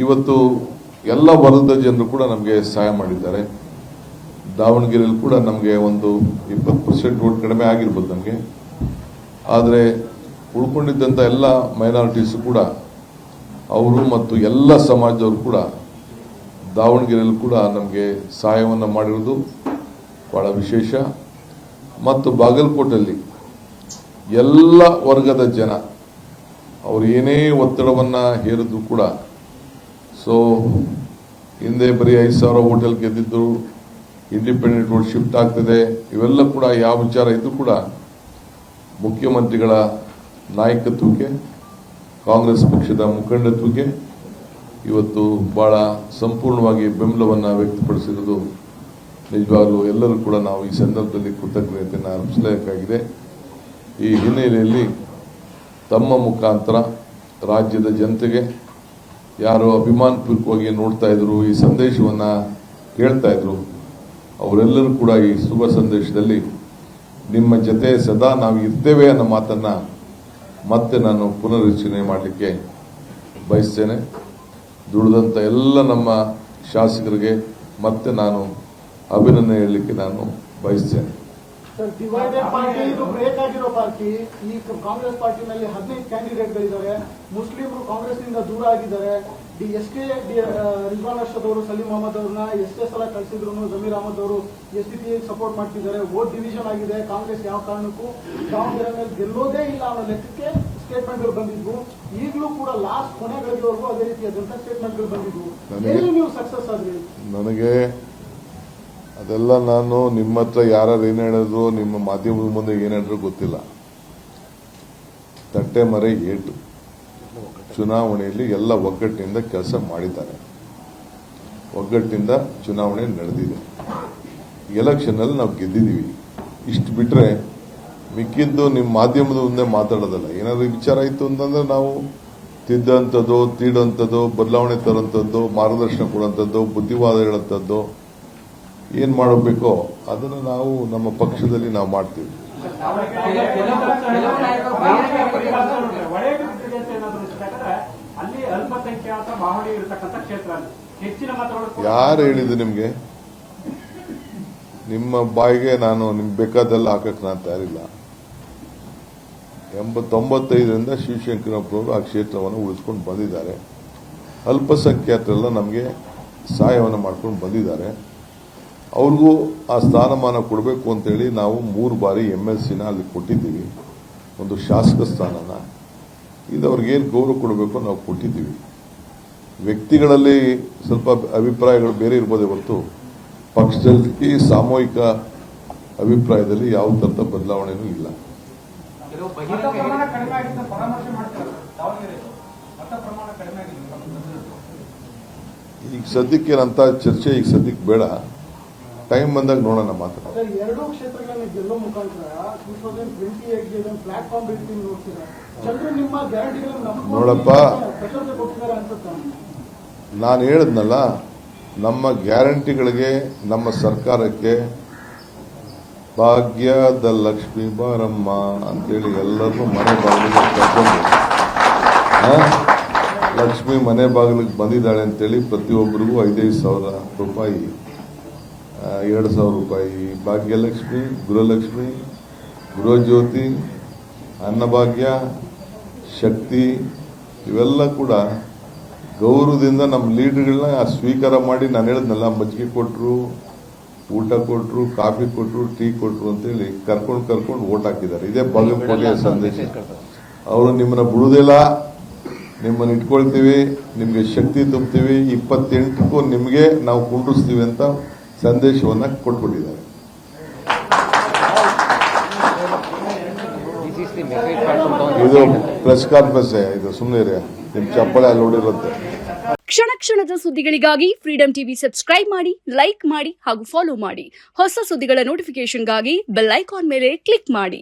ಇವತ್ತು ಎಲ್ಲ ವರ್ಗದ ಜನರು ಕೂಡ ನಮಗೆ ಸಹಾಯ ಮಾಡಿದ್ದಾರೆ. ದಾವಣಗೆರೆಯಲ್ಲಿ ಕೂಡ ನಮಗೆ ಒಂದು 20% ವೋಟ್ ಕಡಿಮೆ ಆಗಿರ್ಬೋದು ನಮಗೆ. ಆದರೆ ಉಳ್ಕೊಂಡಿದ್ದಂಥ ಎಲ್ಲ ಮೈನಾರಿಟೀಸು ಕೂಡ ಅವರು ಮತ್ತು ಎಲ್ಲ ಸಮಾಜದವರು ಕೂಡ ದಾವಣಗೆರೆಯಲ್ಲಿ ಕೂಡ ನಮಗೆ ಸಹಾಯವನ್ನು ಮಾಡಿರೋದು ಬಹಳ ವಿಶೇಷ. ಮತ್ತು ಬಾಗಲಕೋಟೆಯಲ್ಲಿ ಎಲ್ಲ ವರ್ಗದ ಜನ ಅವರು ಏನೇ ಒತ್ತಡವನ್ನು ಹೇರಿದ್ರು ಕೂಡ ಹಿಂದೆ ಬರೀ 5,000 ವೋಟಲ್ಲಿ ಗೆದ್ದಿದ್ದು ಇಂಡಿಪೆಂಡೆಂಟ್ ವೋಟ್ ಶಿಫ್ಟ್ ಆಗ್ತದೆ, ಇವೆಲ್ಲ ಕೂಡ ಯಾವ ವಿಚಾರ ಇದ್ರೂ ಕೂಡ ಮುಖ್ಯಮಂತ್ರಿಗಳ ನಾಯಕತ್ವಕ್ಕೆ, ಕಾಂಗ್ರೆಸ್ ಪಕ್ಷದ ಮುಖಂಡತ್ವಕ್ಕೆ ಇವತ್ತು ಬಹಳ ಸಂಪೂರ್ಣವಾಗಿ ಬೆಂಬಲವನ್ನು ವ್ಯಕ್ತಪಡಿಸಿರುವುದು ನಿಜವಾಗಲೂ ಎಲ್ಲರೂ ಕೂಡ ನಾವು ಈ ಸಂದರ್ಭದಲ್ಲಿ ಕೃತಜ್ಞತೆಯನ್ನು ಅರ್ಪಿಸಲೇಬೇಕಾಗಿದೆ. ಈ ಹಿನ್ನೆಲೆಯಲ್ಲಿ ತಮ್ಮ ಮುಖಾಂತರ ರಾಜ್ಯದ ಜನತೆಗೆ ಯಾರು ಅಭಿಮಾನಪೂರ್ವಕವಾಗಿ ನೋಡ್ತಾ ಇದ್ರು, ಈ ಸಂದೇಶವನ್ನು ಕೇಳ್ತಾ ಇದ್ರು, ಅವರೆಲ್ಲರೂ ಕೂಡ ಈ ಶುಭ ಸಂದೇಶದಲ್ಲಿ ನಿಮ್ಮ ಜೊತೆ ಸದಾ ನಾವು ಇರ್ತೇವೆ ಅನ್ನೋ ಮಾತನ್ನ ಮತ್ತೆ ನಾನು ಪುನರುಚ್ಚರಣೆ ಮಾಡಲಿಕ್ಕೆ ಬಯಸ್ತೇನೆ. ದುಡಿದಂಥ ಎಲ್ಲ ನಮ್ಮ ಶಾಸಕರಿಗೆ ಮತ್ತೆ ನಾನು ಅಭಿನಂದನೆ ಹೇಳಲಿಕ್ಕೆ ನಾನು ಬಯಸ್ತೇನೆ. ಡಿವೈಡೆಡ್ ಪಾರ್ಟಿ, ಇದು ಬ್ರೇಕ್ ಆಗಿರೋ ಪಾರ್ಟಿ. ಈ ಕಾಂಗ್ರೆಸ್ ಪಾರ್ಟಿನಲ್ಲಿ 15 ಕ್ಯಾಂಡಿಡೇಟ್ಗಳಿದ್ದಾರೆ. ಮುಸ್ಲಿಮರು ಕಾಂಗ್ರೆಸ್ನಿಂದ ದೂರ ಆಗಿದ್ದಾರೆ. ಎಷ್ಟೇ ರಿಜ್ವಾನ್ ಅರ್ಷದ್ ಅವರು ಸಲೀಂ ಅಹಮದ್ ಅವ್ರನ್ನ ಎಷ್ಟೇ ಸಲ ಕಳಿಸಿದ್ರು ಜಮೀರ್ ಅಹಮದ್ ಅವರು SDP ಸಪೋರ್ಟ್ ಮಾಡ್ತಿದ್ದಾರೆ. ವೋಟ್ ಡಿವಿಷನ್ ಆಗಿದೆ. ಕಾಂಗ್ರೆಸ್ ಯಾವ ಕಾರಣಕ್ಕೂ ದಾವಣಗೆರೆ ಮೇಲೆ ಗೆಲ್ಲೋದೇ ಇಲ್ಲ ಅನ್ನೋ ಲೆಕ್ಕಕ್ಕೆ ಸ್ಟೇಟ್ಮೆಂಟ್ಗಳು ಬಂದಿದ್ವು. ಈಗಲೂ ಕೂಡ ಲಾಸ್ಟ್ ಕೊನೆಗಳಿಗೆವರೆಗೂ ಅದೇ ರೀತಿಯಾದಂತ ಸ್ಟೇಟ್ಮೆಂಟ್ಗಳು ಬಂದಿದ್ವು. ಎಲ್ಲಿ ನೀವು ಸಕ್ಸಸ್ ಆದ್ರಿ? ನನಗೆ ಅದೆಲ್ಲ ನಾನು ನಿಮ್ಮ ಹತ್ರ ಯಾರು ಏನ್ ಹೇಳಿದ್ರು, ನಿಮ್ಮ ಮಾಧ್ಯಮದ ಮುಂದೆ ಏನ್ ಹೇಳಿದ್ರು ಗೊತ್ತಿಲ್ಲ. ತಟ್ಟೆ ಮರೆ ಏಟು ಚುನಾವಣೆಯಲ್ಲಿ ಎಲ್ಲ ಒಗ್ಗಟ್ಟಿನಿಂದ ಕೆಲಸ ಮಾಡಿದ್ದಾರೆ. ಒಗ್ಗಟ್ಟಿನಿಂದ ಚುನಾವಣೆ ನಡೆದಿದೆ. ಎಲೆಕ್ಷನ್ ಅಲ್ಲಿ ನಾವು ಗೆದ್ದಿದ್ದೀವಿ. ಇಷ್ಟು ಬಿಟ್ರೆ ಮಿಕ್ಕಿದ್ದು ನಿಮ್ಮ ಮಾಧ್ಯಮದ ಮುಂದೆ ಮಾತಾಡೋದಲ್ಲ. ಏನಾದ್ರು ವಿಚಾರ ಇತ್ತು ಅಂತಂದ್ರೆ ನಾವು ತಿದ್ದಂಥದ್ದು, ತೀಡಂಥದ್ದು, ಬದಲಾವಣೆ ತರುವಂಥದ್ದು, ಮಾರ್ಗದರ್ಶನ ಕೊಡುವಂಥದ್ದು, ಬುದ್ಧಿವಾದ ಹೇಳುವಂಥದ್ದು ಏನ್ ಮಾಡಬೇಕೋ ಅದನ್ನು ನಾವು ನಮ್ಮ ಪಕ್ಷದಲ್ಲಿ ನಾವು ಮಾಡ್ತೀವಿ. ಯಾರು ಹೇಳಿದ್ದು ನಿಮ್ಗೆ? ನಿಮ್ಮ ಬಾಯಿಗೆ ನಾನು ನಿಮ್ಗೆ ಬೇಕಾದೆಲ್ಲ ಹಾಕಕ್ ನಾನು ತಯಾರಿಲ್ಲ. 95ರಿಂದ ಶಿವಶಂಕರಪ್ಪನವರು ಆ ಕ್ಷೇತ್ರವನ್ನು ಉಳಿಸ್ಕೊಂಡು ಬಂದಿದ್ದಾರೆ. ಅಲ್ಪಸಂಖ್ಯಾತರೆಲ್ಲ ನಮಗೆ ಸಹಾಯವನ್ನು ಮಾಡ್ಕೊಂಡು ಬಂದಿದ್ದಾರೆ. ಅವ್ರಿಗೂ ಆ ಸ್ಥಾನಮಾನ ಕೊಡಬೇಕು ಅಂತೇಳಿ ನಾವು 3 ಬಾರಿ MLCನ ಅಲ್ಲಿ ಕೊಟ್ಟಿದ್ದೀವಿ, ಒಂದು ಶಾಸಕ ಸ್ಥಾನನ. ಇದು ಅವ್ರಿಗೇನು ಗೌರವ ಕೊಡಬೇಕು ನಾವು ಕೊಟ್ಟಿದ್ದೀವಿ. ವ್ಯಕ್ತಿಗಳಲ್ಲಿ ಸ್ವಲ್ಪ ಅಭಿಪ್ರಾಯಗಳು ಬೇರೆ ಇರ್ಬೋದೇ ಹೊರತು ಪಕ್ಷದಲ್ಲಿ ಸಾಮೂಹಿಕ ಅಭಿಪ್ರಾಯದಲ್ಲಿ ಯಾವ ತರದ ಬದಲಾವಣೆನೂ ಇಲ್ಲ. ಈಗ ಸದ್ಯಕ್ಕೆ ಅಂತ ಚರ್ಚೆ ಈಗ ಸದ್ಯಕ್ಕೆ ಬೇಡ. ಟೈಮ್ ಬಂದಾಗ ನೋಡೋಣ ಮಾತ್ರ. ಎರಡೂ ಕ್ಷೇತ್ರಗಳನ್ನು ಗೆಲ್ಲೋ ಮುಖಾಂತರ 2028 ಪ್ಲಾಟ್ಫಾರ್ಮ್ ಬಿಡ್ತೀನಿ ನೋಡ್ತೀರಾ? ಜನರು ನಿಮ್ಮ ಗ್ಯಾರಂಟಿಗಳನ್ನು ನೋಡಪ್ಪ, ನಾನು ಹೇಳಿದ್ನಲ್ಲ, ನಮ್ಮ ಗ್ಯಾರಂಟಿಗಳಿಗೆ ನಮ್ಮ ಸರ್ಕಾರಕ್ಕೆ ಭಾಗ್ಯದ ಲಕ್ಷ್ಮಿ ಬಾರಮ್ಮ ಅಂತೇಳಿ ಎಲ್ಲರನ್ನೂ ಮನೆ ಬಾಗಿಲಿಗೆ ಕರ್ಕೊಂಡು ಲಕ್ಷ್ಮಿ ಮನೆ ಬಾಗಿಲಿಗೆ ಬಂದಿದ್ದಾಳೆ ಅಂತೇಳಿ ಪ್ರತಿಯೊಬ್ಬರಿಗೂ 5,000 ರೂಪಾಯಿ, 2,000 ರೂಪಾಯಿ ಭಾಗ್ಯಲಕ್ಷ್ಮಿ, ಗೃಹಲಕ್ಷ್ಮಿ, ಗೃಹಜ್ಯೋತಿ, ಅನ್ನಭಾಗ್ಯ, ಶಕ್ತಿ ಇವೆಲ್ಲ ಕೂಡ ಗೌರವದಿಂದ ನಮ್ಮ ಲೀಡರ್ಗಳನ್ನ ಸ್ವೀಕಾರ ಮಾಡಿ, ನಾನು ಹೇಳಿದ್ನಲ್ಲ, ಮಜ್ಜಿಗೆ ಕೊಟ್ಟರು, ಊಟ ಕೊಟ್ಟರು, ಕಾಫಿ ಕೊಟ್ಟರು, ಟೀ ಕೊಟ್ಟರು ಅಂತೇಳಿ ಕರ್ಕೊಂಡು ಓಟ್ ಹಾಕಿದ್ದಾರೆ. ಇದೇ ಬಾಗಲಕೋಟೆಯ ಸಂದೇಶ. ಅವರು ನಿಮ್ಮನ್ನ ಬಿಡುವುದಿಲ್ಲ, ನಿಮ್ಮನ್ನು ಇಟ್ಕೊಳ್ತೀವಿ, ನಿಮಗೆ ಶಕ್ತಿ ತುಂಬ್ತೀವಿ, 28ಕ್ಕೂ ನಿಮಗೆ ನಾವು ಕುಂಡ್ರಿಸ್ತೀವಿ ಅಂತ ಸಂದೇಶವನ್ನ ಕೊಟ್ಬಿಟ್ಟಿದ್ದಾರೆ. ಇದು ಪ್ರೆಸ್ ಕಾನ್ಫರೆನ್ಸ್, ಇದು ಸುಮ್ಮನೆ ನಿಮ್ ಚಪ್ಪಳೆ ಅಲ್ಲಿ ನೋಡಿರುತ್ತೆ. ಕ್ಷಣ ಕ್ಷಣದ ಸುದ್ದಿಗಳಿಗಾಗಿ ಫ್ರೀಡಂ ಟಿವಿ ಸಬ್ಸ್ಕ್ರೈಬ್ ಮಾಡಿ, ಲೈಕ್ ಮಾಡಿ ಹಾಗೂ ಫಾಲೋ ಮಾಡಿ. ಹೊಸ ಸುದ್ದಿಗಳ ನೋಟಿಫಿಕೇಶನ್ಗಾಗಿ ಬೆಲ್ ಐಕಾನ್ ಮೇಲೆ ಕ್ಲಿಕ್ ಮಾಡಿ.